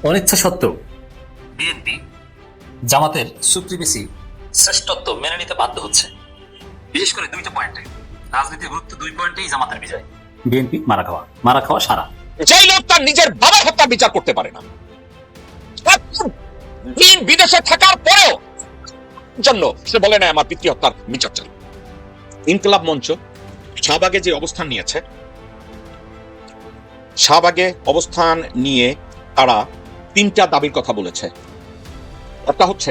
অনিচ্ছা সত্ত্বেও বিএনপি জামাতের সুপ্রিমেসি শ্রেষ্ঠত্ব মেনে নিতে বাধ্য হচ্ছে। বিশেষ করে দুইটা পয়েন্টে, রাজনীতির গুরুত্ব 2 পয়েন্টেই জামাতের বিজয়। বিএনপি মারা খাওয়া সারা। যেই লোক তার নিজের বাবার হত্যা বিচার করতে পারে না, দিন বিদেশে থাকার পরেও জন্য সে বলে না আমার পিতৃ হত্যার বিচার চাই। ইনকিলাব মঞ্চ শাহবাগে যে অবস্থান নিয়েছে, শাহবাগে অবস্থান নিয়ে তারা 3টা দাবির কথা বলেছে। একটা হচ্ছে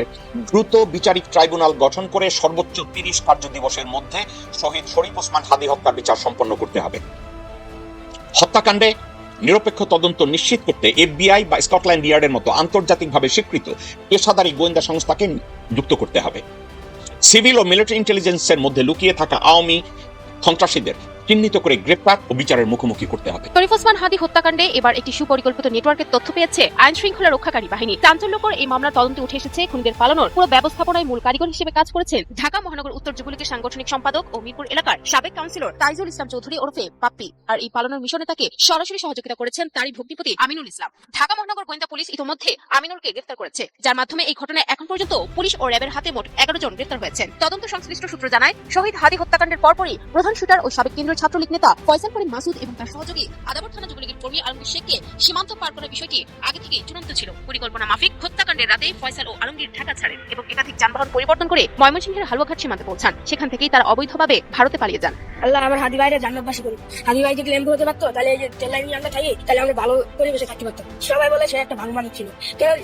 দ্রুত বিচারিক ট্রাইব্যুনাল গঠন করে সর্বোচ্চ 30 কার্য দিবসের মধ্যে শহীদ শরীফ ওসমান হাদী হত্যার বিচার সম্পন্ন করতে হবে। হত্যাকাণ্ডে নিরপেক্ষ তদন্ত নিশ্চিত করতে এফবিআই বা স্কটল্যান্ড ইয়ার্ডের মতো আন্তর্জাতিকভাবে স্বীকৃত পেশাদারী গোয়েন্দা সংস্থাকে যুক্ত করতে হবে। সিভিল ও মিলিটারি ইন্টেলিজেন্সের মধ্যে লুকিয়ে থাকা আওয়ামী সন্ত্রাসীদের চিহ্নিত করে গ্রেপ্তার ও বিচারের মুখোমুখি করতে হবে। শরীফ ওসমান হাদী হত্যাকাণ্ডে এবার একটি সুপরিকল্পিত নেটওয়ার্কের তথ্য পেয়েছে আইন শৃঙ্খলা রক্ষাকারী বাহিনী। চাঞ্চল্যকর এই মামলার তদন্তে উঠে এসেছে খুনিদের পালানোর পুরো ব্যবস্থাপনায় মূল কারিগর হিসেবে কাজ করেছেন ঢাকা মহানগর উত্তর যুবলীগের সাংগঠনিক সম্পাদক ও মিরপুর এলাকার সাবেক কাউন্সিলর তাইজুল ইসলাম চৌধুরী ওরফে পাপ্পি। আর এই পালানোর মিশনে তাকে সরাসরি সহযোগিতা করেছেন তারই ভগ্নিপতি আমিনুল ইসলাম। ঢাকা মহানগর গোয়েন্দা পুলিশ ইতিমধ্যে আমিনুলকে গ্রেফতার করেছে, যার মাধ্যমে এই ঘটনায় এখন পর্যন্ত পুলিশ ও র্যাবের হাতে মোট 11 জন গ্রেফতার হয়েছেন। তদন্ত সংশ্লিষ্ট সূত্র জানায়, শহীদ হাদী হত্যাকাণ্ডের পরপরই প্রধান শুটার ও সাবেক কেন্দ্রীয় ছাত্রলীগ নেতা ফয়সাল করিম মাসুদ এবং তার সহযোগী আদাবর থানা যুবলীগের কর্মী আলমগীর শেখকে সীমান্ত পার করার বিষয়টি আগে থেকেই চূড়ান্ত ছিল। পরিকল্পনা মাফিক হত্যাকাণ্ডের রাতে ফয়সাল ও আলমগীর ঢাকা ছাড়েন এবং একাধিক যানবাহন পরিবর্তন করে ময়মনসিংহের হালুয়াঘাট সীমান্তে পৌঁছান। সেখান থেকেই তারা অবৈধভাবে ভারতে পালিয়ে যান। আল্লাহ আমার হাদি ভাইরা জান্নাতবাসী করুন। হাদি ভাই যদি এমপি হতে পারতো, তাহলে এই যে ট্রেন লাইনে আমরা থাকি, তাহলে আমরা ভালো পরিবেশে থাকতে পারতাম। সবাই বলে সে একটা ভালো মানুষ ছিল,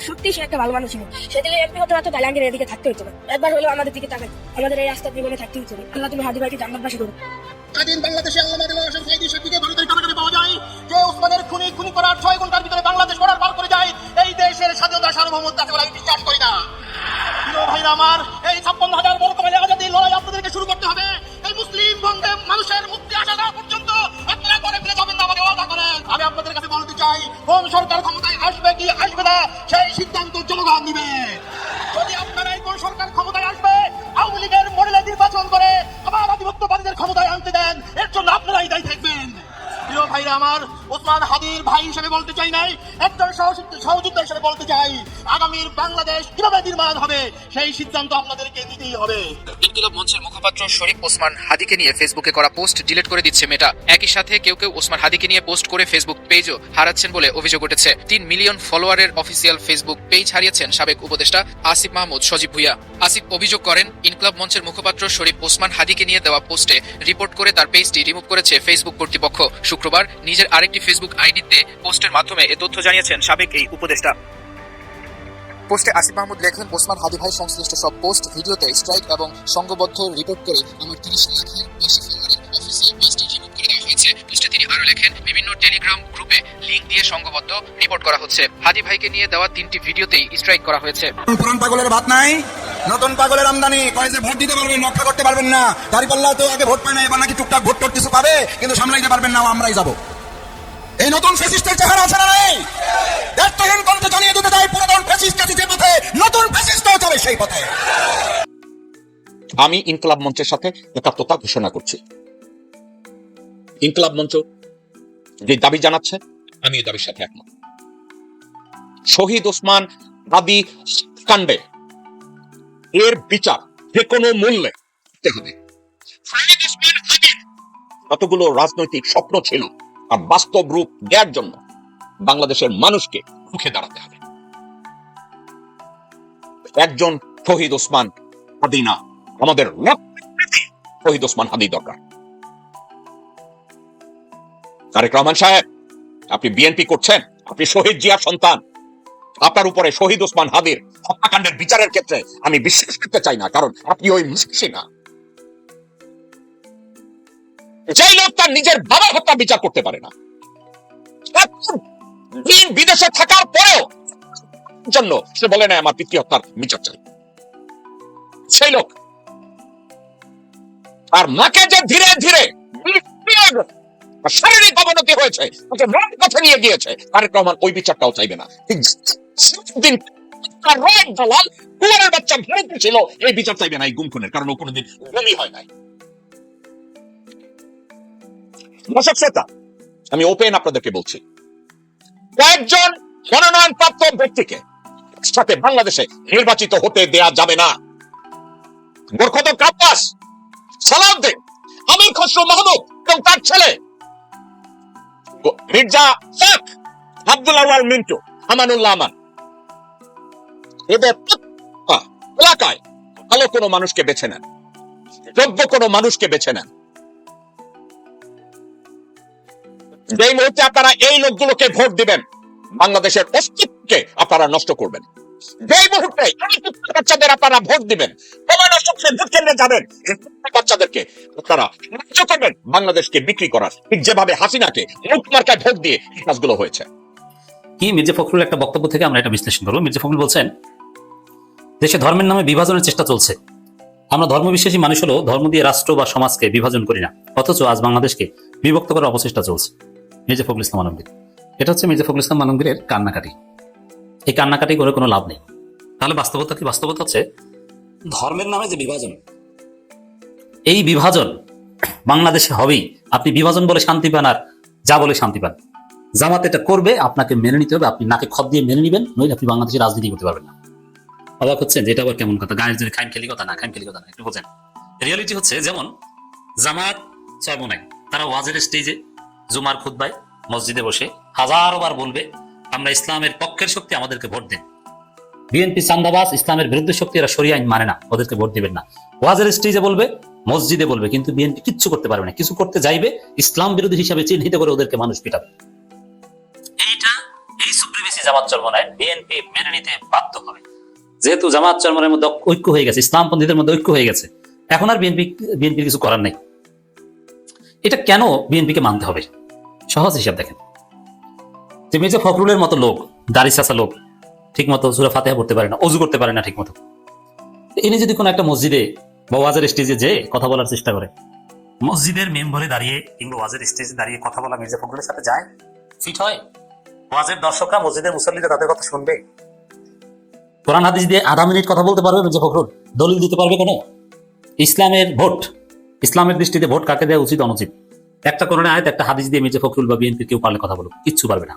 সত্যি সে একটা ভালো মানুষ ছিল। সে যদি এমপি হতে পারতো, তাহলে আমাদের এদিকে থাকতে হতো না। একবার হলেও আমাদের দিকে তাকাই, আমাদের এই রাস্তার জীবনে থাকতে হতো না। আল্লাহ তুমি হাদি ভাইকে জান্নাতবাসী করুন। স্বাধীন বাংলাদেশে আল্লামা দেওয়ার হোসেন সাঈদীর স্বীকৃতি ভারতের কারাগারে পাওয়া যায় যে ওসমানের খুনি করার 6 ঘন্টার ভিতরে বাংলাদেশ বর্ডার পার করে যায়। এই দেশের স্বাধীনতা সার্বভৌমত্ব আছে বলে আমি বিশ্বাস করি না। প্রিয় ভাইরা আমার, এই 56,000 বড় কমালে আজাদির লড়াই আপনাদেরকে শুরু করতে হবে। এই মুসলিম বন্ধে মানুষের মুক্তি আসা না পর্যন্ত আপনারা করে ফিরে যাবেন না, আমাকে ওয়াদা করেন। আমি আপনাদের কাছে বলতে চাই, কোন সরকার ক্ষমতায় আসবে কি আসবে না সেই সিদ্ধান্ত জনগণ নিবে। যদি আপনারা এই কোন সরকার ক্ষমতায় আসবে আওয়ামী লীগের মডেলে নির্বাচন করে আবার আধিপত্যবাদীদের ক্ষমতায় আনতে দেন, এর জন্য আপনারাই দায়ী থাকবেন। প্রিয় ভাইরা আমার, ওসমান হাদীর ভাই হিসেবে বলতে চাই নাই, একজন সহযোদ্ধা হিসেবে বলতে চাই, আগামীর বাংলাদেশ কিভাবে নির্মাণ হবে সেই সিদ্ধান্ত আপনাদেরকে নিতেই হবে। ইনকিলাব মঞ্চের মুখপাত্র শরীফ ওসমান হাদীকে নিয়ে ফেসবুকে করা পোস্ট ডিলিট করে দিচ্ছে মেটা। একই সাথে কেউ কেউ ওসমান হাদীকে নিয়ে পোস্ট করে ফেসবুক পেজও হারাচ্ছেন বলে অভিযোগ উঠেছে। 3 মিলিয়ন ফলোয়ারের অফিসিয়াল ফেসবুক পেজ হারিয়েছেন সাবেক উপদেষ্টা আসিফ মাহমুদ সজীব ভুইয়া। আসিফ অভিযোগ করেন, ইনকিলাব মঞ্চের মুখপাত্র শরীফ ওসমান হাদীকে নিয়ে দেওয়া পোস্টে রিপোর্ট করে তার পেজটি রিমুভ করেছে ফেসবুক কর্তৃপক্ষ। শুক্রবার নিজের আরেকটি ফেসবুক আইডিতে পোস্টের মাধ্যমে এ তথ্য জানিয়েছেন সাবেক এই উপদেষ্টা। পোস্টে আসিফ মাহমুদ লেখেন, ওসমান হাদী ভাই সংশ্লিষ্ট সব পোস্ট ভিডিওতে স্ট্রাইক এবং সংঘবদ্ধ রিপোর্ট করে আমার 30 লাখের বেশি ফলোয়ারের অফিসিয়াল পেজটি রিমুভ করে দেওয়া হয়েছে। পোস্টে তিনি আরো লেখেন, বিভিন্ন টেলিগ্রাম গ্রুপে লিংক দিয়ে সংঘবদ্ধ রিপোর্ট করা হচ্ছে। হাদী ভাইকে নিয়ে দেওয়া 3টি ভিডিওতেই স্ট্রাইক করা হয়েছে। পুরান পাগলের ভাত নাই, নতুন পাগলের আমদানি। কয়েছে ভোট দিতে পারবেন, রক্ষা করতে পারবেন না। দাঁড়িপাল্লা তো আগে ভোট পায় না, এবার নাকি টুকটাক ভোট কিছু পাবে, কিন্তু সামলাইতে পারবেন না, আমরাই যাবো। এই নতুন ফ্যাসিস্টের চেহারা আছে না নেই? দায়িত্বহীন কণ্ঠে জানিয়ে দিতে চাই, পুরাতন ফ্যাসিস্ট যে পথে, নতুন ফ্যাসিস্টও চলে সেই পথে। আমি ইনকিলাব মঞ্চের সাথে একাত্মতা ঘোষণা করছি। ইনকিলাব মঞ্চ যে দাবি জানাচ্ছে, আমি এই দাবির সাথে একমত। শহীদ ওসমান হাদী কাণ্ডে এর বিচার যে কোনো মূল্যে করতে হবে। শহীদ ওসমান হাদীর কতগুলো রাজনৈতিক স্বপ্ন ছিল, আর বাস্তব রূপ দেওয়ার জন্য বাংলাদেশের মানুষকে রুখে দাঁড়াতে হবে। একজন শহীদ ওসমান হাদী না, আমাদের শহীদ ওসমান হাদী দরকার। তারেক রহমান সাহেব, আপনি বিএনপি করছেন, আপনি শহীদ জিয়ার সন্তান, আপনার উপরে শহীদ ওসমান হাদীর হত্যাকাণ্ডের বিচারের ক্ষেত্রে আমি বিশ্বাস করতে চাই না, কারণ আপনি ওই মুশকিল না। যেই লোক তার নিজের বাবার হত্যা বিচার করতে পারে না, দিন বিদেশে থাকার পরেও জন্য সে বলে না আমার পিতৃ হত্যার বিচার চাই, সেই লোক আর মাকে যে ধীরে ধীরে শারীরিক অবনতি হয়েছে, তাকে মরণ পথে নিয়ে গিয়েছে, তারেক রহমান ওই বিচারটাও চাইবে না। দিন দালাল কুয়ারের বাচ্চা ভারতে ছিল, এই বিচার চাইবে না এই গুম খুনের, কারণ ও কোনোদিন গুমই হয় নাই। দর্শক শ্রোতা, আমি ওপেন আপনাদেরকে বলছি, কয়েকজন মনোনয়নপ্রাপ্ত ব্যক্তিকে সাথে বাংলাদেশে নির্বাচিত হতে দেয়া যাবে না। বরকত আব্বাস, সালাউদ্দিন, আমির খসরু মাহমুদ এবং তার ছেলে মির্জা শেখ আব্দুল আওয়াল মিন্টু, আমানুল্লাহ আমান, এদের এলাকায় ভালো কোনো মানুষকে বেছে নেন, যোগ্য কোনো মানুষকে বেছে নেন। যেই মুহূর্তে আপনারা এই লোকগুলোকে ভোট দিবেন, বাংলাদেশের অস্তিত্বকে আপনারা নষ্ট করবেন। যেই মুহূর্তে বাচ্চাদের আপনারা ভোট দিবেন, ভোট কেন্দ্রে যাবেন, বাচ্চাদেরকে আপনারা নষ্ট করবেন বাংলাদেশকে বিক্রি করার, ঠিক যেভাবে হাসিনাকে মুখ মার্কায় ভোট দিয়ে এই কাজগুলো হয়েছে। কি মির্জা ফখরুল একটা বক্তব্য থেকে আমরা এটা বিশ্লেষণ করবো। মির্জা ফখরুল বলছেন, দেশে ধর্মের নামে বিভাজনের চেষ্টা চলছে। আমরা ধর্মবিশ্বাসী মানুষ হলেও ধর্ম দিয়ে রাষ্ট্র বা সমাজকে বিভাজন করি না, অথচ আজ বাংলাদেশকে বিভক্ত করার অপচেষ্টা চলছে। মির্জা ফখরুল ইসলাম আলমগীর, এটা হচ্ছে মির্জা ফখরুল ইসলাম আলমগীরের কান্নাকাটি। এই কান্নাকাটি করে কোনো লাভ নেই। তাহলে বাস্তবতা কি? বাস্তবতা হচ্ছে ধর্মের নামে যে বিভাজন, এই বিভাজন বাংলাদেশে হবেই। আপনি বিভাজন বলে শান্তি পান আর যা বলে শান্তি পান। জামাত এটা করবে, আপনাকে মেনে নিতে হবে। আপনি নাকে খত দিয়ে মেনে নিবেন, নইলে আপনি বাংলাদেশে রাজনীতি করতে পারবেন না। অবাক হচ্ছেন যে এটা আবার কেমন কথা? গায়ের জন্য খাইম খেলি কথা না, খাইম খেলি কথা না, একটু বোঝেন। রিয়ালিটি হচ্ছে যেমন জামাত চরমোনাই, তারা ওয়াজের স্টেজে জুমার খুতবায় মসজিদে বসে হাজারো বার বলবে আমরা ইসলামের পক্ষের শক্তি, আমাদেরকে ভোট দেন। বিএনপি চান্দাবাজ, ইসলামের বিরুদ্ধে শক্তি, এরা শরিয়া আইন মানে না, ওদেরকে ভোট দিবেন না। ওয়াজের স্টেজে বলবে, মসজিদে বলবে, কিন্তু বিএনপি কিচ্ছু করতে পারবে না। কিছু করতে যাইবে, ইসলাম বিরোধী হিসাবে চিহ্নিত করে ওদেরকে মানুষ পিটাবে। এই সুপ্রিমেসি জামাত চরমোনাই বিএনপি মেনে নিতে বাধ্য হবে। যেহেতু জামাত চরমোনাইয়ের মধ্যে ঐক্য হয়ে গেছে, ইসলামপন্থীদের মধ্যে ঐক্য হয়ে গেছে, এখন আর বিএনপির কিছু করার নেই। এটা কেন বিএনপিকে মানতে হবে? সহজ হিসাব দেখেন। যে মির্জা ফখরুলের মতো লোক, দাড়ি চাচা লোক, ঠিক মতো সূরা ফাতিহা পড়তে পারে না, অজু করতে পারে না ঠিক মতো, ইনি যদি কোনো একটা মসজিদে বা ওয়াজের স্টেজে যে কথা বলার চেষ্টা করে, মসজিদের মেম্বরে দাঁড়িয়ে কিংবা ওয়াজের স্টেজে দাঁড়িয়ে কথা বলা মির্জা ফখরুলের সাথে যায়? ফিট হয়? ওয়াজের দর্শকরা, মসজিদের মুসল্লিরা তাদের কথা শুনবে? কোরআন হাদিস দিয়ে আধা মিনিট কথা বলতে পারবে মির্জা ফখরুল? দলিল দিতে পারবে কোনো? ইসলামের ভোট, ইসলামের দৃষ্টিতে ভোট কাকে দেওয়া উচিত অনুচিত, একটা কোরআন আয়াত, একটা হাদিস দিয়ে মির্জা ফখরুল বা বিএনপি কেউ পারলে কথা বলুক? কিচ্ছু পারবে না।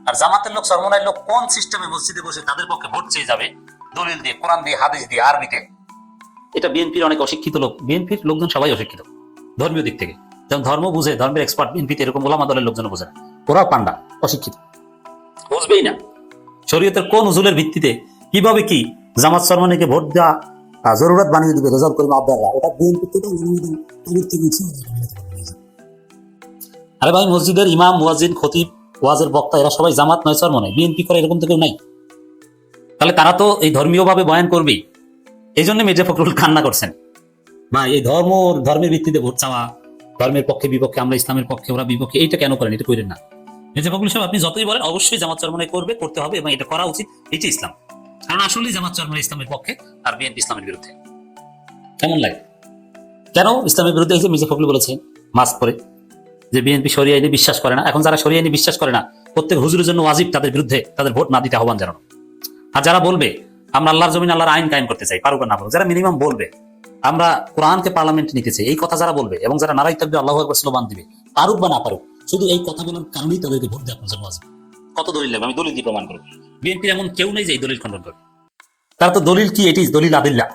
আর জামাতের লোক, চরমোনাইয়ের লোক কোন সিস্টেমে মসজিদে বসে তাদের পক্ষে ভোট চেয়ে যাবে? দলিল দিয়ে, কোরআন দিয়ে, হাদিস দিয়ে, আরবিতে। এটা বিএনপির অনেক অশিক্ষিত লোক। বিএনপির লোকজন সবাই অশিক্ষিত ধর্মীয় দিক থেকে, যেমন ধর্ম বুঝে, ধর্মের এক্সপার্ট বিএনপিতে এরকম ওলামা দলের লোকজন বোঝে না। ওরাও পান্ডা, অশিক্ষিত, বুঝবেই না শরীয়তের কোন উজুলের ভিত্তিতে কিভাবে কি জামাত চরমোনাইকে ভোট দেওয়া জরুরত বানিয়ে দিবে রেজাল্ট করে আবদাররা। এটা বিএনপি থেকে অনুমোদন করতে গেছে। আরে ভাই, মসজিদের ইমাম, মুয়াজ্জিন, খতিব, ওয়াজের বক্তা, এরা সবাই জামাত নয়, চরমোনাই। বিএনপি করে এরকম তো কেউ নাই। তাহলে তারা তো এই ধর্মীয় ভাবে বয়ান করবেই। এই জন্য মির্জা ফখরুল কান্না করছেন, ভাই এই ধর্মের ভিত্তিতে ভোট চাওয়া, ধর্মের পক্ষে বিপক্ষে, আমরা ইসলামের পক্ষে, ওরা বিপক্ষে, এইটা কেন করেন? এটা করেন না। মির্জা ফখরুল সাহেব, আপনি যতই বলেন অবশ্যই জামাত চরমোনাই করবে, করতে হবে এবং এটা করা উচিত, এটি ইসলাম। কারণ আসলেই জামাত চরমোনাই ইসলামের পক্ষে আর বিএনপি ইসলামের বিরুদ্ধে। কেমন লাগে? কেন ইসলামের বিরুদ্ধে? এই যে মির্জা ফখরুল বলেছেন মাস্ক পরে যে বিএনপি শরিয়া আইনে বিশ্বাস করে না। এখন যারা শরিয়া আইনে বিশ্বাস করে না, প্রত্যেক হুজুরের জন্য ওয়াজিব তাদের বিরুদ্ধে তাদের ভোট না দিতে আহ্বান জানানো। আর যারা বলবে আমরা আল্লাহর জমিন, আল্লাহর আইন কায়েম করতে চাই, পারুক না পারুক, যারা মিনিমাম বলবে আমরা কোরআনকে পার্লামেন্টে নিতে চাই, এই কথা যারা বলবে এবং যারা নারাই তাকবীর আল্লাহু আকবার স্লোগান দিবে, পারুক বা না পারুক, শুধু এই কথা বলার কারণেই তাদেরকে ভোট দেওয়া আপনার জন্য ওয়াজিব। কত দলিল লাগবে? আমি দলিল দিয়ে প্রমাণ করব। বিএনপির এমন কেউ নেই যে এই দলিল খণ্ডন করবে। তার তো দলিল কি? এটি দলিল আদিল্লাহ।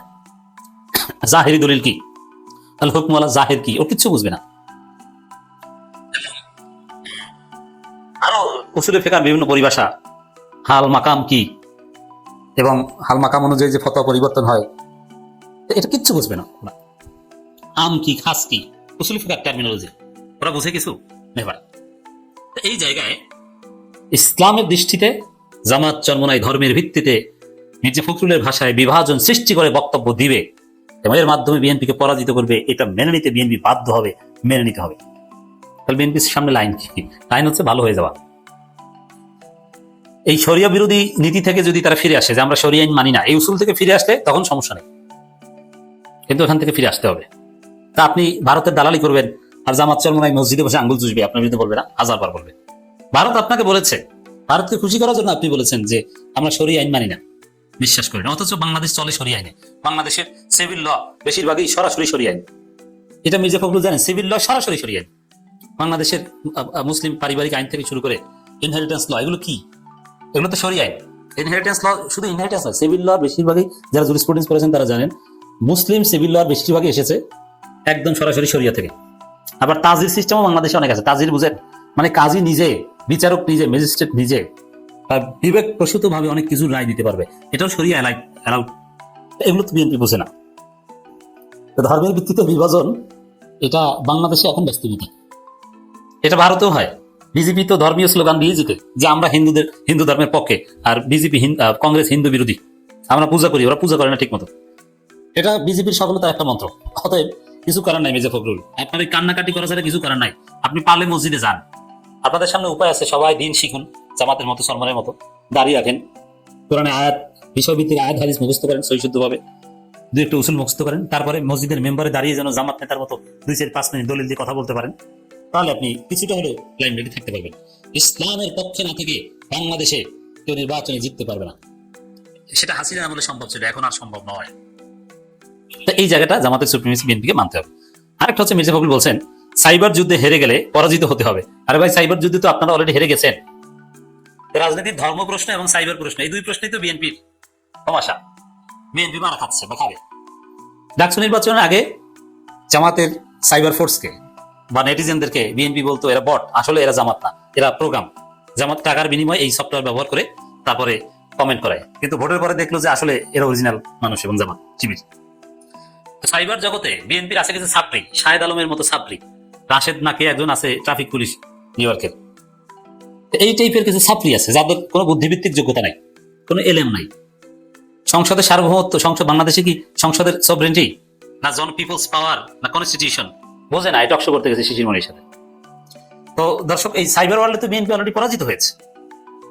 জাহেরি দলিল কি? আল হুকম আলা জাহির কি? ও কিচ্ছু বুঝবে না। আরো উসুলে ফিকহের বিভিন্ন পরিভাষা, হাল মাকাম কি এবং হাল মাকাম অনুযায়ী যে ফতোয়া পরিবর্তন হয়, এটা কিচ্ছু বুঝবে না। আম কি, খাস কি, উসুলে ফিকহের টার্মিনোলজি ওরা বুঝে কিছু নেবার। এই জায়গায় ইসলামের দৃষ্টিতে জামাত চরমোনাই ধর্মের ভিত্তিতে মির্জা ফখরুলের ভাষায় বিভাজন সৃষ্টি করে বক্তব্য দিবে এবং এর মাধ্যমে বিএনপিকে পরাজিত করবে, এটা মেনে নিতে বিএনপি বাধ্য হবে, মেনে নিতে হবে। তাহলে বিএনপির সামনে লাইন কি? লাইন হচ্ছে ভালো হয়ে যাওয়া। এই শরিয়া বিরোধী নীতি থেকে যদি তারা ফিরে আসে যে আমরা শরিয়া আইন মানি না, এই উসুল থেকে ফিরে আসলে তখন সমস্যা নেই, কিন্তু এখান থেকে ফিরে আসতে হবে। তা আপনি ভারতের দালালি করবেন আর জামাত চরমোনাই মসজিদে বসে আঙ্গুল চুষবে, আপনার বিরুদ্ধে বলবে না? হাজারবার বলবে। ভারত আপনাকে বলেছে, ভারতকে খুশি করার জন্য আপনি বলেছেন যে আমরা শরিয়া আইন মানি না, বিশ্বাস করি না, অথচ বাংলাদেশ চলে শরিয়া আইনে। বাংলাদেশের সিভিল ল বেশিরভাগই সরাসরি শরিয়া আইন। এটা মির্জা ফখরুল জানেন, সিভিল ল সরাসরি শরিয়া আইন। বাংলাদেশের মুসলিম পারিবারিক আইন থেকে শুরু করে ইনহেরিটেন্স ল, এগুলো কি? এগুলো তো শরিয়া আইন। ইনহেরিটেন্স ল, শুধু ইনহেরিটেন্স নয়, সিভিল ল বেশিরভাগই যারা জুরিসপ্রুডেন্স পড়েছেন তারা জানেন, মুসলিম সিভিল ল বেশিরভাগই এসেছে একদম সরাসরি শরিয়া থেকে। আবার তাজির সিস্টেমও বাংলাদেশে অনেক আছে। তাজির বুঝেন, মানে কাজী নিজে, বিচারক নিজে, ম্যাজিস্ট্রেট নিজে বিবেক প্রসূত ভাবে অনেক কিছু রায় দিতে পারবে, এটাও শরিয়া অ্যালাউড। এগুলো তো বিএনপি বোঝে না। ধর্মের ভিত্তিতে বিভাজন এটা বাংলাদেশে এখন বাস্তবিকতা। এটা ভারতেও হয়। বিজেপি তো ধর্মীয় স্লোগান দিয়ে জিতে যে আমরা হিন্দু ধর্মের পক্ষে, আর বিজেপি কংগ্রেস হিন্দু বিরোধী, আমরা পূজা করি, ওরা পূজা করে না ঠিক মতো। এটা বিজেপির সফলতার একটা মন্ত্র। অতএব কিছু করার নাই মির্জা ফখরুল, আপনার এই কান্নাকাটি করা ছাড়া কিছু করার নাই। আপনি পারলে মসজিদে যান, আপনাদের সামনে উপায় আছে, সবাই দিন শিখুন, জামাতের মতো সলমানের মতো দাঁড়িয়ে রাখেন, কোরআনে আয়াত, বিষয়ভিত্তিক আয়াত হাদিস মুখস্থ করেন সহিশুদ্ধভাবে, দুই একটা উসুল মুখস্থ করেন, তারপরে মসজিদের মেম্বারে দাঁড়িয়ে যেন জামাত নেতার মতো 2-4-5 মিনিট দলিল দিয়ে কথা বলতে পারেন, তাহলে আপনি কিছুটা হলেও লাইমলাইটে থাকতে পারবেন। ইসলামের পক্ষে না থেকে বাংলাদেশে কেউ নির্বাচনে জিততে পারবে না। সেটা হাসিনা আমলে সম্ভব ছিল, এখন আর সম্ভব নয়। তো এই জায়গাটা জামাতের সুপ্রিমেসি বিএনপিকে মানতে হবে। আরেকটা হচ্ছে মির্জা ফখরুল বলছেন সাইবার যুদ্ধে হেরে গেলে পরাজিত হতে হবে। আরে ভাই, সাইবার যুদ্ধে তো আপনারা অলরেডি হেরে গেছেন। রাজনীতির ধর্ম প্রশ্ন এবং সাইবার প্রশ্ন, এই দুই প্রশ্নই তো বিএনপির সমস্যা। বিএনপি মারা খাচ্ছে বা খাবে। ডাকসু নির্বাচনের আগে জামাতের সাইবার ফোর্সকে বা নেটিজেনদেরকে বিএনপি বলতো এরা বট, আসলে এরা জামাত না, এরা প্রোগ্রাম। জামাত টাকার বিনিময়ে এই সফটওয়্যার ব্যবহার করে তারপরে কমেন্ট করায়, কিন্তু ভোটের পরে দেখলো যে আসলে এরা অরিজিনাল মানুষ এবং জামাত শিবির। সাইবার জগতে বিএনপির আছে কিছু ছাত্রী, শাহেদ আলমের মতো ছাত্রী, রাশেদ নাকি একজন আছে ট্রাফিক পুলিশ নিউ ইয়র্কের। এই টাইপের কিছু ছাত্রী আছে যাদের কোনো বুদ্ধিভিত্তিক যোগ্যতা নাই, কোনো এলএম নাই। সংসদের সার্বভৌমত্ব, বাংলাদেশে কি সংসদের সভরেন্টি না পিপলস পাওয়ার না কনস্টিটিউশন বোঝে না, এটা অক্ষ করতে গেছে শিশির মনির সাথে। তো দর্শক, এই সাইবার ওয়ার্ল্ডে তো বিএনপি অলরেডি পরাজিত হয়েছে।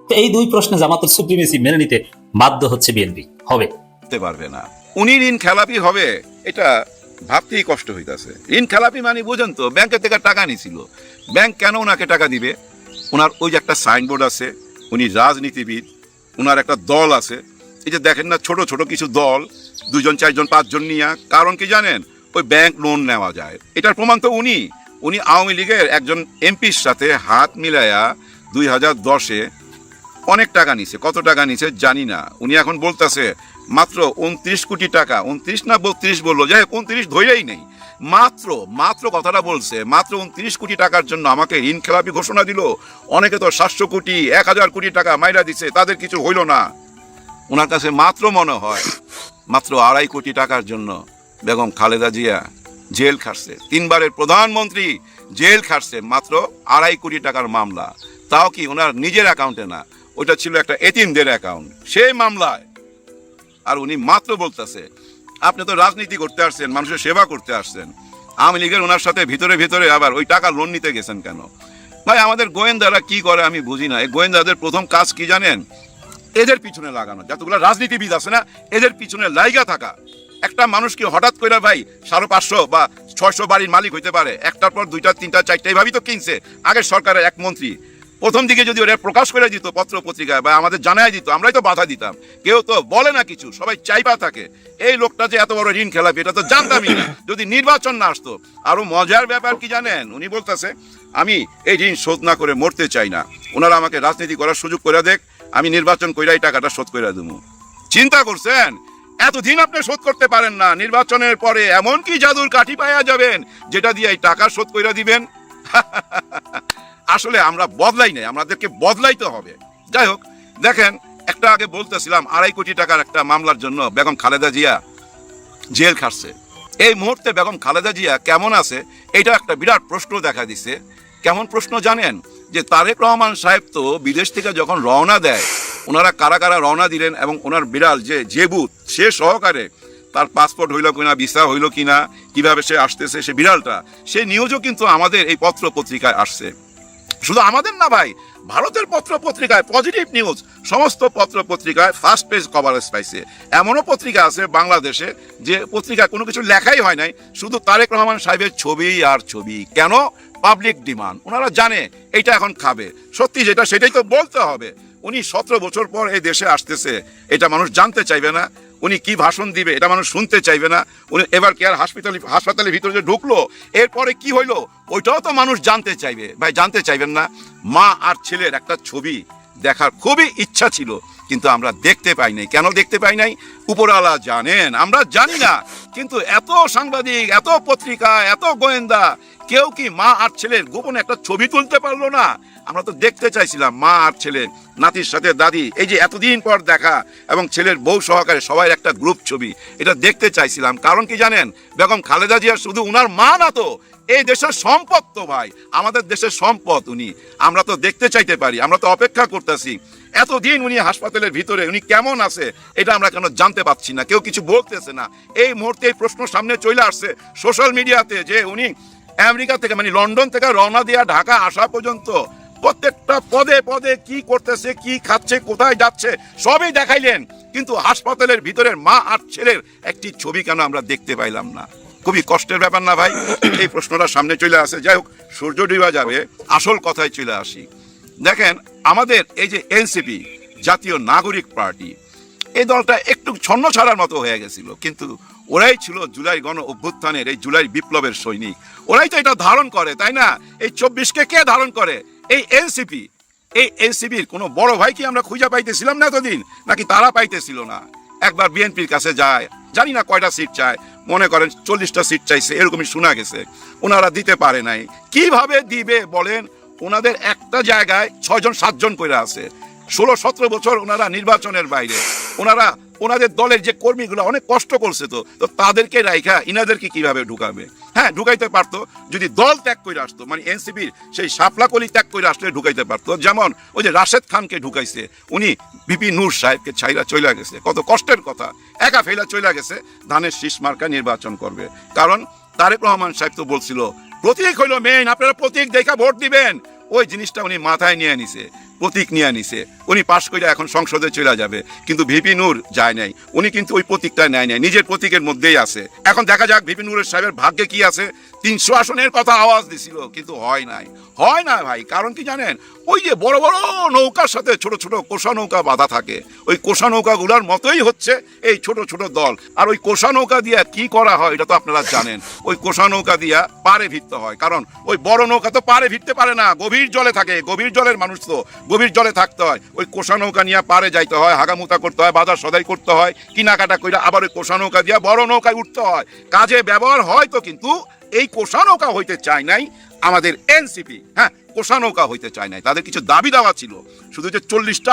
তো এই দুই প্রশ্নে জামাতের সুপ্রিমেসি মেনে নিতে বাধ্য হচ্ছে বিএনপি, হবে পারবে না। উনি ঋণ খেলাপি হবে এটা ভাবতেই কষ্ট হইতাছে। ঋণ খেলাপি মানে বুঝেন তো, ব্যাংকের থেকে টাকা নিছিল, ব্যাংক কেন ওনাকে টাকা দিবে? ওনার ওই যে একটা সাইনবোর্ড আছে, উনি রাজনীতিবিদ, ওনার একটা দল আছে। এই যে দেখেন না, ছোট ছোট কিছু দল, 2জন 4জন 5জন নিয়ে, কারণ কি জানেন, ওই ব্যাংক লোন নেওয়া যায়। এটার প্রমাণ তো উনি আওয়ামী লীগের একজন এমপির সাথে হাত মিলাইয়া 2010-এ অনেক টাকা নিছে। কত টাকা নিছে জানি না। উনি এখন বলতেছে মাত্র 29 কোটি টাকা, 29 না 32 বললো, যাই হোক 29 ধরেই নেই, মাত্র কথাটা বলছে, মাত্র 29 কোটি টাকার জন্য আমাকে ঋণ খেলাপি ঘোষণা দিল। অনেকে তো 700 কোটি 1000 কোটি টাকা মাইরা দিছে, তাদের কিছু হইল না। ওনার কাছে মাত্র মনে হয় মাত্র 2.5 কোটি টাকার জন্য বেগম খালেদা জিয়া জেল খাটছে, 3বারের প্রধানমন্ত্রী জেল খাটছে মাত্র 2.5 কোটি টাকার মামলা। তাও কি ওনার নিজের অ্যাকাউন্টে না, ওইটা ছিল একটা এতিমদের অ্যাকাউন্ট, সেই মামলায়। আর উনি মাত্র বলতেছে আপনি তো রাজনীতি করতে আসছেন, মানুষের সেবা করতে আসছেন, আওয়ামী লীগের ওনার সাথে ভিতরে আবার ওই টাকা লোন নিতে গেছেন কেন? ভাই, আমাদের গোয়েন্দারা কি করে আমি বুঝি না। এই গোয়েন্দাদের প্রথম কাজ কি জানেন? এদের পিছনে লাগানো, যতগুলো রাজনীতিবিদ আছে না, এদের পিছনে লাইগা থাকা। একটা মানুষ কি হঠাৎ করে ভাই 550 বা 600 বাড়ির মালিক হইতে পারে? একটার পর 2টা 3টা 4টা এইভাবেই তো কিনছে আগের সরকারের এক মন্ত্রী। প্রথম দিকে যদি ওরা প্রকাশ করে দিত পত্র পত্রিকায় বা আমাদের জানাই দিত, আমরাই তো বাধা দিতাম। কেউ তো বলে না কিছু, সবাই চাইপা থাকে। এই লোকটা যে এত বড় ঋণ খেলাপি এটা তো জানতামই না যদি নির্বাচন না আসতো। আরো মজার ব্যাপার কি জানেন, উনি বলতেছে আমি এই ঋণ শোধ না করে মরতে চাই না, ওনারা আমাকে রাজনীতি করার সুযোগ করে দেখ, আমি নির্বাচন কইরাই টাকাটা শোধ করে দেবো। চিন্তা করছেন এতদিন আপনি শোধ করতে পারেন না, নির্বাচনের পরে এমন কি জাদুর কাঠি পাইয়া যাবেন যেটা দিয়ে এই টাকা শোধ করে দিবেন? আসলে আমরা বদলাই নাই, আমাদেরকে বদলাইতে হবে। যাই হোক, দেখেন, একটা আগে বলতেছিলাম 2.5 কোটি টাকার একটা মামলার জন্য বেগম খালেদা জিয়া জেল খাটছে। এই মুহূর্তে বেগম খালেদা জিয়া কেমন আছে এটা একটা বিরাট প্রশ্ন দেখা দিছে। কেমন প্রশ্ন জানেন? যে তারেক রহমান সাহেব তো বিদেশ থেকে যখন রওনা দেয়, ওনারা কারা কারা রওনা দিলেন এবং ওনার বিড়াল যে বুথ সে সহকারে তার পাসপোর্ট হইল কিনা, ভিসা হইল কিনা, কিভাবে সে আসতেছে, সে বিড়ালটা সে নিউজও কিন্তু আমাদের এই পত্র পত্রিকায় আসছে। শুধু আমাদের না ভাই, ভারতের পত্র পত্রিকায় পজিটিভ নিউজ, সমস্ত পত্র পত্রিকায় ফার্স্ট পেজ কভারেজ পাইছে। এমনও পত্রিকা আছে বাংলাদেশে যে পত্রিকায় কোনো কিছু লেখাই হয় নাই, শুধু তারেক রহমান সাহেবের ছবি আর ছবি। কেন? Public demand. ওনারা জানে এইটা এখন খাবে, সত্যি যেটা সেটাই তো বলতে হবে। উনি 17 বছর পর এই দেশে আসতেছে, এটা মানুষ জানতে চাইবে না? উনি কি ভাষণ দিবে এটা মানুষ শুনতে চাইবে না? উনি এবার কেয়ার হাসপাতালের ভিতরে যে ঢুকলো, এরপরে কি হইলো ওইটাও তো মানুষ জানতে চাইবে। ভাই, জানতে চাইবেন না? মা আর ছেলের একটা ছবি দেখার খুবই ইচ্ছা ছিল, কিন্তু আমরা দেখতে পাই নাই। কেন দেখতে পাই নাই উপরওয়ালা জানেন, আমরা জানি না। কিন্তু এত সাংবাদিক, এত পত্রিকা, এত গোয়েন্দা, কেউ কি মা আর ছেলের গোপনে একটা ছবি তুলতে পারলো না? আমরা তো দেখতে চাইছিলাম মা আর ছেলে, নাতির সাথে দাদি, এই যে এতদিন পর দেখা, এবং ছেলের বউ সহকারে সবাই একটা গ্রুপ ছবি, এটা দেখতে চাইছিলাম। কারণ কি জানেন, বেগম খালেদা জিয়া শুধু উনার মা না তো, এই দেশের সম্পদ তো ভাই, আমাদের দেশের সম্পদ উনি। আমরা তো দেখতে চাইতে পারি, আমরা তো অপেক্ষা করতেছি। এতদিন উনি হাসপাতালের ভিতরে, উনি কেমন আছে এটা আমরা কেন জানতে পাচ্ছি না, কেউ কিছু বলতেছে না। এই মুহূর্তে এই প্রশ্ন সামনে চলে আসছে সোশ্যাল মিডিয়াতে, যে উনি আমেরিকা থেকে, মানে লন্ডন থেকে রওনা দিয়া ঢাকা আসা পর্যন্ত প্রত্যেকটা পদে পদে কি করতেছে, কি খাচ্ছে, কোথায় যাচ্ছে, সবই দেখাইলেন। কিন্তু হাসপাতালের ভিতরের মা আর ছেলের একটি ছবি কেন আমরা দেখতে পাইলাম না? খুবই কষ্টের ব্যাপার না ভাই? এই প্রশ্নটা সামনে চলে আসে। যাই হোক, সূর্য ডুবা যাবে, আসল কথায় চলে আসি। দেখেন, আমাদের এই যে এনসিপি, জাতীয় নাগরিক পার্টি, এই দলটা একটু ছন্ন ছাড়ার মতো হয়ে গেছিল, কিন্তু ওরাই ছিল জুলাই গণ অভ্যুত্থানের, এই জুলাই বিপ্লবের সৈনিক। ওরাই তো এটা ধারণ করে, তাই না? এই 24কে কে ধারণ করে? এই এনসিপি। এই এনসিপির কোনো বড় ভাই কি আমরা খুঁজে পাইতেছিলাম না এতদিন, নাকি তারা পাইতেছিল না? একবার বিএনপির কাছে যায়, জানি না কয়টা সিট চায়, মনে করেন 40টা সিট চাইছে, এরকমই শোনা গেছে। ওনারা দিতে পারে নাই। কিভাবে দিবে বলেন? ওনাদের একটা জায়গায় 6 জন 7 জন করে আছে। 16-17 বছর ওনারা নির্বাচনের বাইরে। ওনাদের দলের যে কর্মীগুলো অনেক কষ্ট করছে, তো তাদেরকে রাইখা ইনাদেরকে কিভাবে ঢুকাবে? হ্যাঁ, ঢুকাইতে পারতো যদি দল ত্যাগ করে আসতো, মানে এনসিপির সেই শাপলাকলি ত্যাগ করে আসলে ঢুকাইতে পারতো। যেমন ওই যে রাশেদ খানকে ঢুকাইছে, উনি ভিপি নূর সাহেবকে ছাইরা চলে গেছে। কত কষ্টের কথা, একা ফেলা চলে গেছে, ধানের শীষ মার্কা নির্বাচন করবে। কারণ তারেক রহমান সাহেব তো বলছিল প্রতীক হইল মেইন, আপনারা প্রতীক দেখা ভোট দিবেন। ওই জিনিসটা উনি মাথায় নিয়ে নিছে, প্রতীক নিয়ে নিছে। উনি পাশ করে এখন সংসদে চলে যাবে, কিন্তু ভিপি নূর যায় নাই। উনি কিন্তু ওই প্রতীকটা নেয় নাই, নিজের প্রতীকের মধ্যেই আছে। এখন দেখা যাক ভিপি নূরের সাহেবের ভাগ্যে কি আছে। 300 আসনের কথা আওয়াজ দিছিল, কিন্তু হয় না ভাই। কারণ কি জানেন, ওই যে বড় বড় নৌকার সাথে ছোট ছোট কোষা নৌকা বাঁধা থাকে, ওই কোষা নৌকাগুলোর মতোই হচ্ছে এই ছোট ছোট দল। আর ওই কোষা নৌকা দিয়া কি করা হয় এটা তো আপনারা জানেন। ওই কোষা নৌকা দিয়া পারে ভিড়তে হয়, কারণ ওই বড় নৌকা তো পারে ভিড়তে পারে না, গভীর জলে থাকে। গভীর জলের মানুষ তো গভীর জলে থাকতে হয়। ওই কোষা নৌকা নিয়ে পারে যাইতে হয়, হাগামুতা করতে হয়, বাজার সদাই করতে হয়, কিনাকাটা করে আবার ওই কোষা নৌকা দিয়া বড় নৌকায় উঠতে হয়। কাজে ব্যবহার হয় তো, কিন্তু এই কোষা নৌকা হইতে চায় নাই আমাদের এনসিপি। হ্যাঁ, কোষা নৌকা হইতে চায় নাই। তাদের কিছু দাবি দেওয়া ছিল, শুধু যে 40টা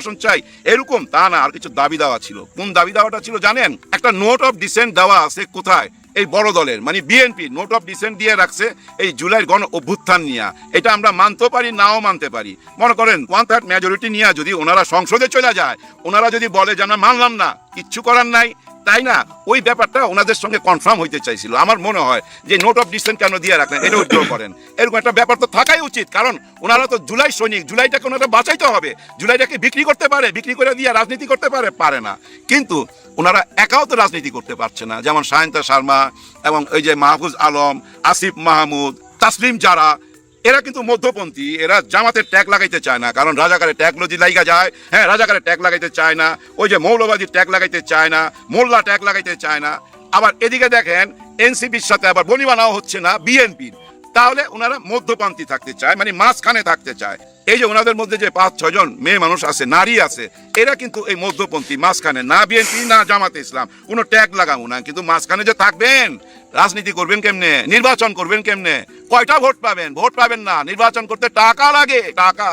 আসন চাই এরকম তা না, আর কিছু দাবি দেওয়া ছিল। কোন দাবি দেওয়াটা ছিল জানেন? একটা নোট অফ ডিসেন্ট দেওয়া আছে। কোথায়? এই বড় দলের, মানে বিএনপি নোট অফ ডিসেন্ট দিয়ে রাখছে এই জুলাইয়ের গণ অভ্যুত্থান নিয়ে। এটা আমরা মানতেও পারি, নাও মানতে পারি। মনে করেন 1/3 মেজরিটি নিয়ে যদি ওনারা সংসদে চলে যায়, ওনারা যদি বলে যে আমরা মানলাম না, কিচ্ছু করার নাই, তাই না? ওই ব্যাপারটা ওনাদের সঙ্গে কনফার্ম হইতে চাইছিল। আমার মনে হয় যে নোট অফ ডিসেন্ট কেন দিয়ে রাখলেন, এটা উদ্যোগ করেন। এরকম একটা ব্যাপার তো থাকাই উচিত, কারণ ওনারা তো জুলাই সৈনিক। জুলাইটাকে ওনারা বাঁচাইতে হবে। জুলাইটাকে বিক্রি করতে পারে, বিক্রি করে দিয়ে রাজনীতি করতে পারে না। কিন্তু ওনারা একাও তো রাজনীতি করতে পারছে না। যেমন সায়ন্তা শর্মা এবং ওই যে মাহফুজ আলম, আসিফ মাহমুদ, তাসলিম জারা, এরা কিন্তু মধ্যপন্থী। এরা জামাতের ট্যাগ লাগাইতে চায় না, কারণ রাজাকারের ট্যাগ লজি লাইগা যায়। হ্যাঁ, রাজাকারের ট্যাগ লাগাইতে চায় না, ওই যে মৌলবাদীর ট্যাগ লাগাইতে চায় না, মোল্লা ট্যাগ লাগাইতে চায় না। আবার এদিকে দেখেন এনসিপির সাথে আবার বনিবানাও হচ্ছে না বিএনপির। তাহলে ওনারা মধ্যপন্থী থাকতে চায়, মানে মাঝখানে থাকতে চায়। এই যে ওনাদের মধ্যে যে 5-6 জন মেয়ে মানুষ আছে, নারী আছে, এরা কিন্তু এই মধ্যপন্থী, মাঝখানে। না বিএনপি না জামাতে ইসলাম, কোনো ট্যাগ লাগাবো না, কিন্তু মাঝখানে যে থাকবেন। রাজনীতি করবেন কেমনে, নির্বাচন করবেন কেমনে, কয়টা ভোট পাবেন? ভোট পাবেন না। নির্বাচন করতে টাকা লাগে, টাকা।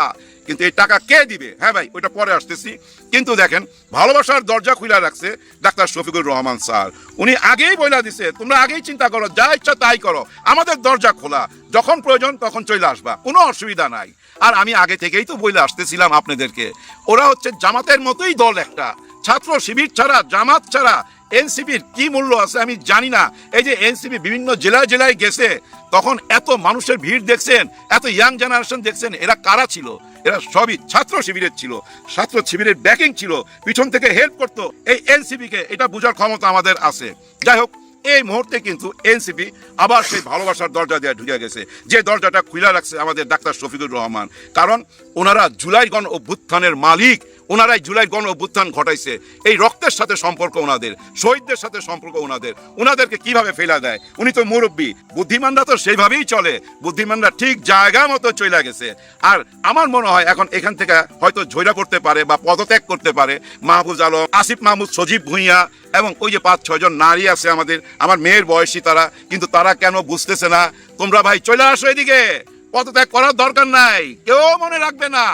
কিন্তু এই টাকা কে দিবে? হ্যাঁ ভাই, ওইটা পরে আসতেছি। কিন্তু দেখেন, ভালোবাসার দরজা খুলে রাখছে ডাক্তার শফিকুর রহমান স্যার। উনি আগেই বলে দিছে, তোমরা আগেই চিন্তা করো, যা ইচ্ছা তাই করো, আমাদের দরজা খোলা, যখন প্রয়োজন তখন চলে আসবা, কোনো অসুবিধা নাই। আর আমি আগে থেকেই তো বলে আসতেছিলাম আপনাদেরকে, ওরা হচ্ছে জামাতের মতোই দল একটা। ছাত্র শিবির ছাড়া, জামাত ছাড়া এনসিপির কি মূল্য আছে আমি জানি না। এই যে এনসিপি বিভিন্ন জেলায় জেলায় গেছে, তখন এত মানুষের ভিড় দেখছেন, এত ইয়াং জেনারেশন দেখছেন, এরা কারা ছিল? এরা সবই ছাত্র শিবিরের ছিল। ছাত্র শিবিরের ব্যাকিং ছিল, পিছন থেকে হেল্প করতো এই এনসিপি কে। এটা বোঝার ক্ষমতা আমাদের আছে। যাই হোক, এই মুহূর্তে কিন্তু এনসিপি আবার সেই ভালোবাসার দরজা দিয়ে ঢুকে গেছে, যে দরজাটা খুলে রাখছে আমাদের ডাক্তার শফিকুর রহমান। কারণ ওনারা জুলাই গণ অভ্যুত্থানের মালিক, ওনারাই জুলাই গণ অভ্যুত্থান ঘটাইছে। এই রক্তের সাথে সম্পর্ক ওনাদের, শহীদদের সাথে সম্পর্ক ওনাদেরকে কিভাবে ফেলা দেয়? উনি তো মুরব্বী, বুদ্ধিমানরা তো সেইভাবেই চলে, বুদ্ধিমানরা ঠিক জায়গা মতো চলে গেছে। আর আমার মনে হয় এখন এখান থেকে হয়তো ঝইরা করতে পারে বা পদত্যাগ করতে পারে মাহফুজ আলম, আসিফ মাহমুদ, সজীব ভুঁইয়া এবং ওই যে 5-6 জন নারী আছে আমার মেয়ের বয়সী, তারা কিন্তু তারা কেন বুঝতেছে না? তোমরা ভাই চলে আসো এদিকে, পদত্যাগ করার দরকার নাই, কেউ মনে রাখবে না।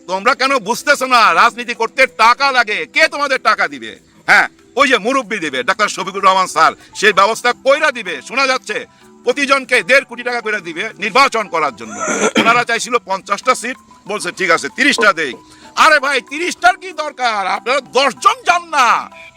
তোমরা কেন বুঝতেছো না? রাজনীতি করতে টাকা লাগে, কে তোমাদের টাকা দিবে? হ্যাঁ, ওই যে মুরব্বী দিবে, ডাক্তার শফিকুর রহমান স্যার, সেই ব্যবস্থা কইরা দিবে। শোনা যাচ্ছে প্রতিজনকে 1.5 কোটি টাকা করে দিবে নির্বাচন করার জন্য। ওনারা চাইছিল 50টা সিট, বলছে ঠিক আছে 30টা দেই। আরে ভাই 30টার কি দরকার? আপনারা 10 জন যান না,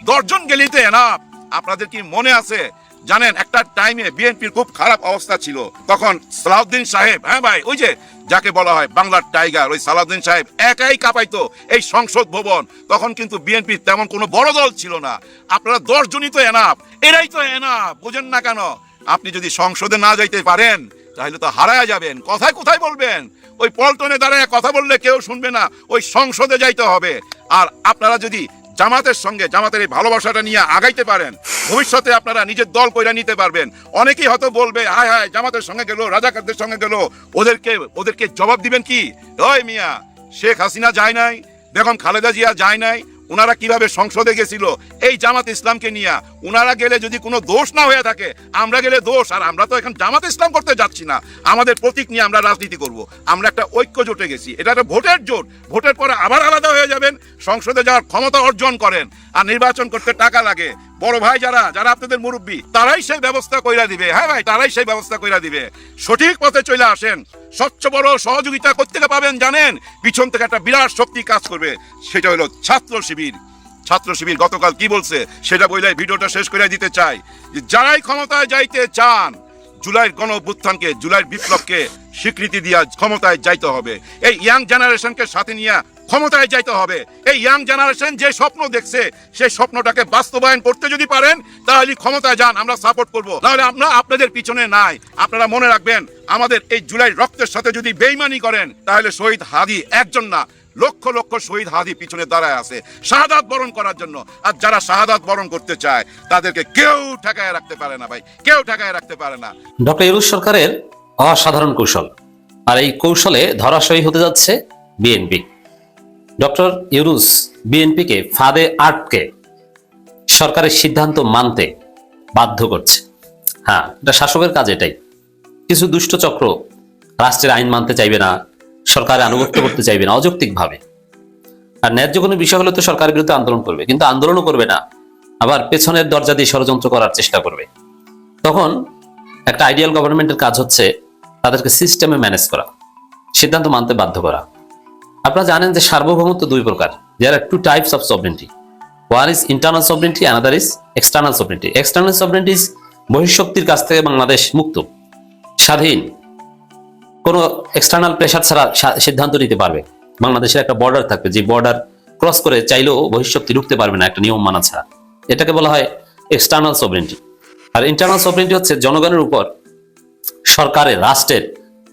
10 জন গেলেই তো এনাফ। আপনাদের কি মনে আছে জানেন একটা টাইমে বিএনপির খুব খারাপ অবস্থা ছিল, তখন সালাউদ্দিন সাহেব, হ্যাঁ ভাই, ওই যে যাকে বলা হয় বাংলার টাইগার, ওই সালাউদ্দিন সাহেব একাই কাঁপাইতো এই সংসদ ভবন। তখন কিন্তু বিএনপির তেমন কোনো বড় দল ছিল না। আপনারা 10 জনই তো এনাফ, এরাই তো এনাফ, বুঝেন না কেন? আপনি যদি সংসদে না যাইতে পারেন তাহলে তো হারায়া যাবেন। কথায় কোথায় বলবেন? ওই পল্টনে দাঁড়ায় কথা বললে কেউ শুনবে না, ওই সংসদে যাইতে হবে। আর আপনারা যদি জামাতের সঙ্গে, জামাতের এই ভালোবাসাটা নিয়ে আগাইতে পারেন, ভবিষ্যতে আপনারা নিজের দল কইরা নিতে পারবেন। অনেকেই হয়তো বলবে হায় হায় জামাতের সঙ্গে গেল, রাজাকারদের সঙ্গে গেল, ওদেরকে জবাব দিবেন কি? ওই মিয়া, শেখ হাসিনা যায় নাই, বেগম খালেদা জিয়া যায় নাই, ওনারা কিভাবে সংসদে গেছিল এই জামাত ইসলামকে নিয়ে? ওনারা গেলে যদি কোনো দোষ না হয়ে থাকে, আমরা গেলে দোষ। আর আমরা তো এখন জামাত ইসলাম করতে যাচ্ছি না, আমাদের প্রতীক নিয়ে আমরা রাজনীতি করব। আমরা একটা ঐক্য জোটে গেছি, এটা একটা ভোটের জোট। ভোটের পরে আবার আলাদা হয়ে যাবেন, সংসদে যাওয়ার ক্ষমতা অর্জন করেন। আর নির্বাচন করতে টাকা লাগে, বড় ভাই যারা আপনাদের মুরব্বী, তারাই সেই ব্যবস্থা কইরা দিবে। হ্যাঁ ভাই, তারাই সেই ব্যবস্থা কইরা দিবে। সঠিক পথে চলে আসেন, সবচেয়ে বড় সহযোগিতা কোত্থেকে পাবেন জানেন? পিছন থেকে একটা বিরাট শক্তি কাজ করবে, সেটা হলো ছাত্র শিবির। ছাত্র শিবির গতকাল কি বলছে সেটা বইলে ভিডিওটা শেষ করে দিতে চাই। যারাই ক্ষমতায় যাইতে চান, জুলাইয়ের গণ অভ্যুত্থানকে, জুলাইয়ের বিপ্লবকে স্বীকৃতি দিয়া ক্ষমতায় যাইতে হবে। এই ইয়াং জেনারেশনকে সাথে নিয়ে ক্ষমতায় যাইতে হবে। এই ইয়াং জেনারেশন যে স্বপ্ন দেখছে, সেই স্বপ্নটাকে বাস্তবায়ন করতে যদি পারেন তাহলে ক্ষমতায় যান, আমরা সাপোর্ট করব। নাহলে আমরা আপনাদের পিছনে নাই। আপনারা মনে রাখবেন, আমাদের এই জুলাই রক্তের সাথে যদি বেইমানি করেন তাহলে শহীদ হাদি একজন না, লক্ষ লক্ষ শহীদ হাদি পিছনে দাঁড়ায় আছে শাহাদাত বরণ করার জন্য। আর যারা শাহাদাত বরণ করতে চায় তাদেরকে কেউ ঠেকায় রাখতে পারে না ভাই, কেউ ঠেকায় রাখতে পারে না। ডক্টর ইউনূস সরকারের অসাধারণ কৌশল, আর এই কৌশলে ধরাশয়ী হতে যাচ্ছে বিএনপি। ডক্টর ইউনূস বিএনপিকে ফাঁদে আটকে সরকারের সিদ্ধান্ত মানতে বাধ্য করছে। হ্যাঁ, এটা শাসকের কাজ। এটাই কিছু দুষ্ট চক্র রাষ্ট্রের আইন মানতে চাইবে না, সরকারের আনুগত্য করতে চাইবে না অযৌক্তিকভাবে। আর ন্যায্য কোনো বিষয় হলে তো সরকারের বিরুদ্ধে আন্দোলন করবে, কিন্তু আন্দোলনও করবে না, আবার পেছনের দরজা দিয়ে ষড়যন্ত্র করার চেষ্টা করবে। তখন একটা আইডিয়াল গভর্নমেন্টের কাজ হচ্ছে তাদেরকে সিস্টেমে ম্যানেজ করা, সিদ্ধান্ত মানতে বাধ্য করা। আপনারা জানেন যে সার্বভৌমত্ব 2 প্রকার। There are 2 types of sovereignty. One is internal sovereignty, another is external sovereignty. External sovereignty is বহিঃশক্তির কাছ থেকে বাংলাদেশ মুক্ত, স্বাধীন, কোনো এক্সটার্নাল প্রেশার ছাড়া সিদ্ধান্ত নিতে পারবে। বাংলাদেশের একটা বর্ডার থাকবে, যে বর্ডার ক্রস করে চাইলেও বহিঃশক্তি ঢুকতে পারবে না একটা নিয়ম মানা ছাড়া। এটাকে বলা হয় এক্সটার্নাল সভরেন্টি। আর ইন্টারনাল সভরেন্টি হচ্ছে জনগণের উপর সরকারের, রাষ্ট্রের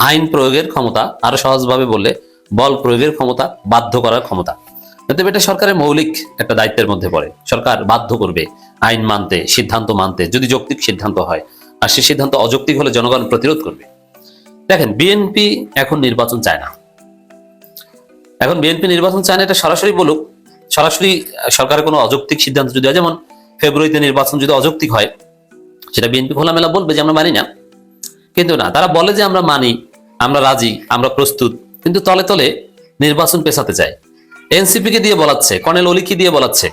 আইন প্রয়োগের ক্ষমতা, আরো সহজভাবে বললে বল প্রয়োগের ক্ষমতা, বাধ্য করার ক্ষমতা। এটা সরকারের মৌলিক একটা দায়িত্বের মধ্যে পড়ে। সরকার বাধ্য করবে আইন মানতে, সিদ্ধান্ত মানতে, যদি যৌক্তিক সিদ্ধান্ত হয়। আর সেই সিদ্ধান্ত অযৌক্তিক হলে জনগণ প্রতিরোধ করবে। দেখেন, বিএনপি এখন নির্বাচন চায় না। এখন বিএনপি নির্বাচন চায় না, এটা সরাসরি বলুক। সরাসরি সরকারের কোনো অযৌক্তিক সিদ্ধান্ত যদি হয়, যেমন ফেব্রুয়ারিতে নির্বাচন যদি অযৌক্তিক হয়, সেটা বিএনপি খোলামেলা বলবে যে আমরা মানি না। কিন্তু না, তারা বলে যে আমরা মানি, আমরা রাজি, আমরা প্রস্তুত, কিন্তু তলে তলে নির্বাচন পেছাতে চায়। এনসিপি কে দিয়ে বলাচ্ছে, কর্নেল অলিকে দিয়ে বলাচ্ছে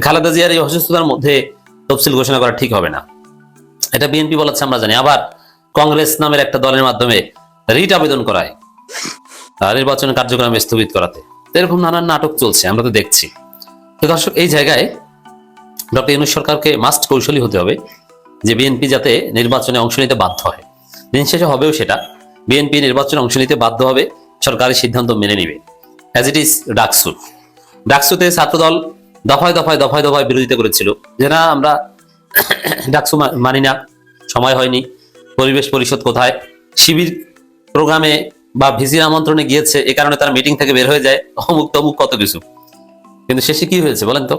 খালেদা জিয়ার এই অসুস্থতার মধ্যে তফসিল ঘোষণা করা ঠিক হবে না। এটা বিএনপি বলাচ্ছে, আমরা জানি। আবার কংগ্রেস নামের একটা দলের মাধ্যমে রিট আবেদন করায় নির্বাচনের কার্যক্রম স্থগিত করাতে। এরকম নানান নাটক চলছে, আমরা তো দেখছি। তো দর্শক, এই জায়গায় ডক্টর ইউনূস সরকারকে মাস্ট কৌশলী হতে হবে যে বিএনপি যাতে নির্বাচনে অংশ নিতে বাধ্য হয়। দিন শেষে হবেও সেটা, বিএনপি নির্বাচনে অংশ নিতে বাধ্য হবে, সরকারি সিদ্ধান্ত মেনে নিবে। As it is DUCSU. ডাকসুতে ছাত্রদল দফায় দফায় দফায় দফায় বিরোধিতা করেছিল যে না, আমরা ডাকসু মানি না, সময় হয়নি, পরিবেশ পরিষদ কোথায়, শিবির প্রোগ্রামে বা ভিসির আমন্ত্রণে গিয়েছে, এ কারণে তার মিটিং থেকে বের হয়ে যায়, অমুক তমুক কত কিছু। কিন্তু শেষে কি হয়েছে বলেন তো?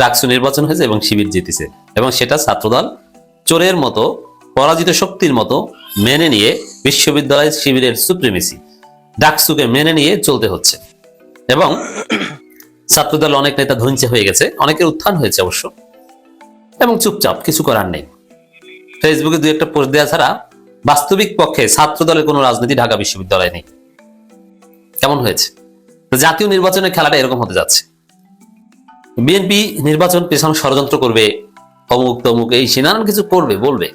ডাকসু নির্বাচন হয়েছে এবং শিবির জিতেছে, এবং সেটা ছাত্রদল চোরের মতো, পরাজিত শক্তির মতো মেনে নিয়ে, বিশ্ববিদ্যালয় শিবিরের সুপ্রিমেসি ডাকসুকে মেনে নিয়ে চলতে হচ্ছে। এবং ছাত্রদল অনেক নেতা ধঞ্চে হয়ে গেছে, অনেকের উত্থান হয়েছে অবশ্য, এবং চুপচাপ, কিছু করার নেই। ফেসবুকে দুই একটা পোস্ট দেওয়া ছাড়া বাস্তবিক পক্ষে ছাত্রদলের কোনো রাজনীতি ঢাকা বিশ্ববিদ্যালয়ে নেই। কেমন হয়েছে? তো জাতীয় নির্বাচনের খেলাটা এরকম হতে যাচ্ছে। বিএনপি নির্বাচন পেছনে ষড়যন্ত্র করবে, অমুক তমুক এই সে নানান কিছু করবে, বলবে,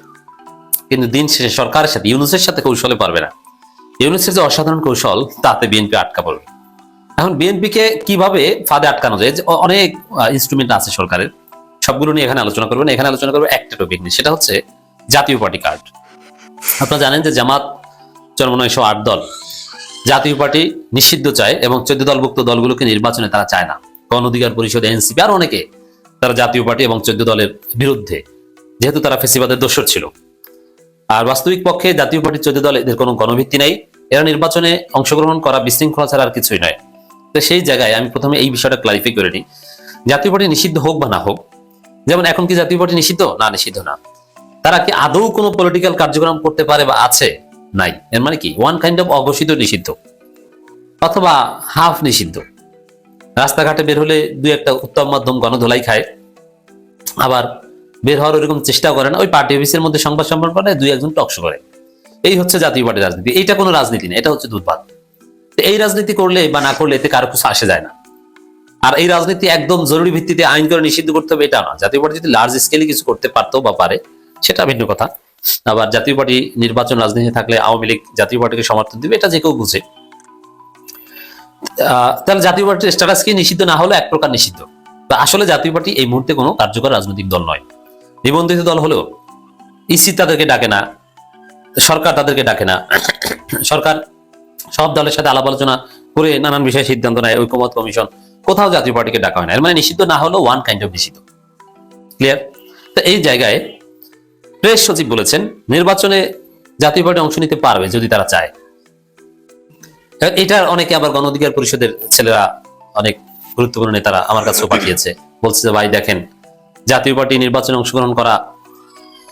কিন্তু দিন শেষে সরকারের সাথে, ইউনূসের সাথে কৌশলে পারবে না। ইউনূসের যে অসাধারণ কৌশল, তাতে বিএনপি আটকা পড়বে। এখন বিএনপিকে কিভাবে ফাঁদে আটকানো যায়, অনেক ইনস্ট্রুমেন্ট আছে সরকারের, সবগুলো নিয়ে এখানে আলোচনা করবেন। এখানে আলোচনা করবো একটা টপিক নিয়ে, সেটা হচ্ছে জাতীয় পার্টি কার্ড। আপনারা জানেন যে জামাত চরমনায় 108 দল জাতীয় পার্টি নিষিদ্ধ চায়, এবং 14 দলভুক্ত দলগুলোকে নির্বাচনে তারা চায় না। গণ অধিকার পরিষদ, এনসিপি আর অনেকে তারা জাতীয় পার্টি এবং 14 দলের বিরুদ্ধে, যেহেতু তারা ফেসিবাদের দোসর ছিল। আর বাস্তবিক পক্ষে জাতীয় পার্টি 14 দল, এদের কোনো গণভিত্তি নাই, এরা নির্বাচনে অংশগ্রহণ করা বিশৃঙ্খলা ছাড়া আর কিছুই নয়। তো সেই জায়গায় আমি প্রথমে এই বিষয়টা ক্লারিফাই করে নিই, জাতীয় পার্টি নিষিদ্ধ হোক বা না হোক, যেমন এখন কি জাতীয় পার্টি নিষিদ্ধ? না, নিষিদ্ধ না। তারা কি আদৌ কোনো পলিটিক্যাল কার্যক্রম করতে পারে বা আছে? নাই। এর মানে কি? ওয়ান কাইন্ড অফ অঘোষিত নিষিদ্ধ, অথবা হাফ নিষিদ্ধ। রাস্তাঘাটে বের হলে দুই একটা উত্তম মাধ্যম গণধোলাই খায়, আবার বের হওয়ার ওরকম চেষ্টা করে না, ওই পার্টি অফিসের মধ্যে সংবাদ সম্মেলন করে, দুই একজন টকশো করে। এই হচ্ছে জাতীয় পার্টির রাজনীতি। এইটা কোনো রাজনীতি না, এটা হচ্ছে দুধভাত। এই রাজনীতি করলে বা না করলে এতে কারো কিছু আসে যায় না। আর এই রাজনীতি একদম জরুরি ভিত্তিতে আইন করে নিষিদ্ধ করতে হবে এটা না। জাতীয় পার্টি যদি লার্জ স্কেলে কিছু করতে পারতো বা পারে, সেটা ভিন্ন কথা। আবার জাতীয় পার্টি নির্বাচন রাজনীতি থাকলে আওয়ামী লীগ জাতীয় পার্টিকে সমর্থন দিবে, এটা যে কেউ বুঝে। তাহলে জাতীয় পার্টির স্ট্যাটাস কি? নিষিদ্ধ না হলে এক প্রকার নিষিদ্ধ। আসলে জাতীয় পার্টি এই মুহূর্তে কোনো কার্যকর রাজনৈতিক দল নয়। নিবন্ধিত দল হলেও ইসি তাদেরকে ডাকে না, সরকার তাদেরকে ডাকে না। সরকার সব দলের সাথে আলাপ আলোচনা করে নানান বিষয়ে সিদ্ধান্ত নেয়, ঐকমত্য কমিশন, কোথাও জাতীয় পার্টিকে ডাকা হয় না। এর মানে নিষিদ্ধ না হলেও ওয়ান কাইন্ড অফ নিষিদ্ধ। ক্লিয়ার? তো এই জায়গায় প্রেস সচিব বলেছেন নির্বাচনে জাতীয় পার্টি অংশ নিতে পারবে যদি তারা চায়। এটার অনেকে আবার গণ অধিকার পরিষদের ছেলেরা, অনেক গুরুত্বপূর্ণ নেতারা আমার কাছেও পাঠিয়েছে, বলছে যে ভাই দেখেন, জাতীয় পার্টি নির্বাচনে অংশগ্রহণ করা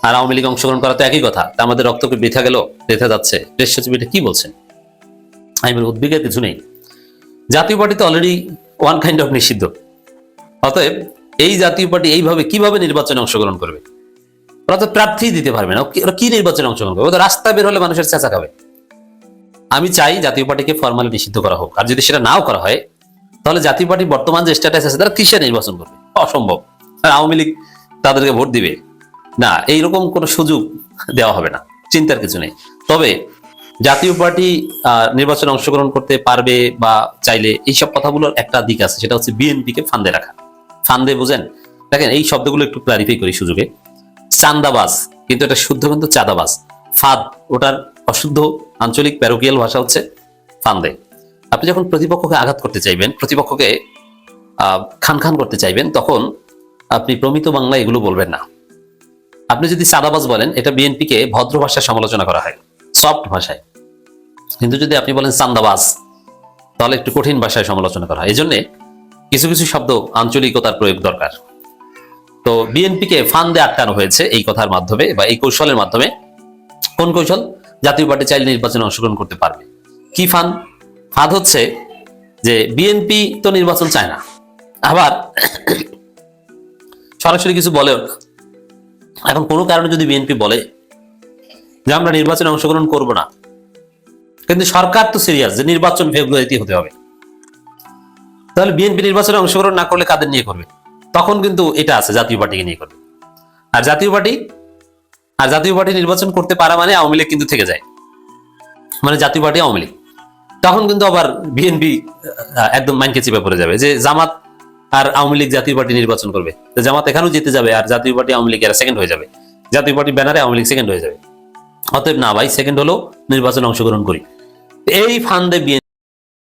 আর আওয়ামী লীগ অংশগ্রহণ করা তো একই কথা, তা আমাদের রক্তকে বৃথা গেল, বৃথা যাচ্ছে। প্রেস সচিব এটা কি বলছেন? আমি বলি উদ্বেগের কিছু নেই, জাতীয় পার্টি তো অলরেডি ওয়ান কাইন্ড অফ নিষিদ্ধ। অতএব এই জাতীয় পার্টি এইভাবে কিভাবে নির্বাচনে অংশগ্রহণ করবে? ওরা তো প্রার্থী দিতে পারবে না, ওরা কি নির্বাচনে অংশগ্রহণ করবে? ওরা রাস্তা বের হলে মানুষের চেঁচা খাবে। আমি চাই জাতীয় পার্টিকে ফরমালি নিষিদ্ধ করা হোক, আর যদি সেটা নাও করা হয় তাহলে জাতীয় পার্টি বর্তমান যে স্ট্যাটাস আছে তারা কিসে নির্বাচন করবে? অসম্ভব। আর আওয়ামী লীগ তাদেরকে ভোট দিবে না, এইরকম কোনো সুযোগ দেওয়া হবে না, চিন্তার কিছু নেই। তবে জাতীয় পার্টি নির্বাচনে অংশগ্রহণ করতে পারবে বা চাইলে, এইসব কথাগুলোর একটা দিক আছে, সেটা হচ্ছে বিএনপিকে ফান্দে রাখা। ফান্দে বুঝেন? দেখেন এই শব্দগুলো একটু ক্লারিফাই করি সুযোগে। চান্দাবাজ, কিন্তু এটা শুদ্ধ কিন্তু চাঁদাবাজ। ফাঁদ, ওটার অশুদ্ধ আঞ্চলিক প্যারোকিয়াল ভাষা হচ্ছে ফান্দে। আপনি যখন প্রতিপক্ষকে আঘাত করতে চাইবেন, প্রতিপক্ষকে খান খান করতে চাইবেন, তখন আপনি প্রমিত বাংলা এগুলো বলবেন না। আপনি যদি চাঁদাবাজ বলেন, এটা বিএনপিকে ভদ্র ভাষায় সমালোচনা করা হয়, সফট ভাষায়। কিন্তু যদি আপনি বলেন চান্দাবাজ, তাহলে একটু কঠিন ভাষায় সমালোচনা করা হয়। এই জন্য কিছু কিছু শব্দ আঞ্চলিকতার প্রয়োগ দরকার। তো বিএনপিকে ফান্দে আটকানো হয়েছে এই কথার মাধ্যমে বা এই কৌশলের মাধ্যমে। কোন কৌশল? জাতীয় পার্টি চাইলে নির্বাচনে অংশগ্রহণ করতে পারবে। কি ফাঁদ? ফাঁদ হচ্ছে যে বিএনপি তো নির্বাচন চায় না, আবার সরাসরি কিছু বলেও না। এখন কোনো কারণে যদি বিএনপি বলে যে আমরা নির্বাচনে অংশগ্রহণ করব না, কিন্তু সরকার তো সিরিয়াস যে নির্বাচন ফেব্রুয়ারিতে হতে হবে, তাহলে বিএনপি নির্বাচনে অংশগ্রহণ না করলে কাদের নিয়ে করবে? তখন কিন্তু এটা আছে, জাতীয় পার্টিকে নিয়ে করবে। আর জাতীয় পার্টি নির্বাচন করতে পারা মানে আওয়ামী লীগ কিন্তু থেকে যায়, মানে জাতীয় পার্টি আওয়ামী লীগ। তখন কিন্তু আবার বিএনপি একদম মাইনকে চেপে পড়ে যাবে যে জামাত আর আওয়ামী লীগ জাতীয় পার্টি নির্বাচন করবে, জামাত এখানেও জিতে যাবে, আর জাতীয় পার্টি আওয়ামী লীগ এরা সেকেন্ড হয়ে যাবে, জাতীয় পার্টি ব্যানারে আওয়ামী লীগ সেকেন্ড হয়ে যাবে। অতএব না ভাই, সেকেন্ড হলো নির্বাচনে অংশগ্রহণ করি। এই ফান্দে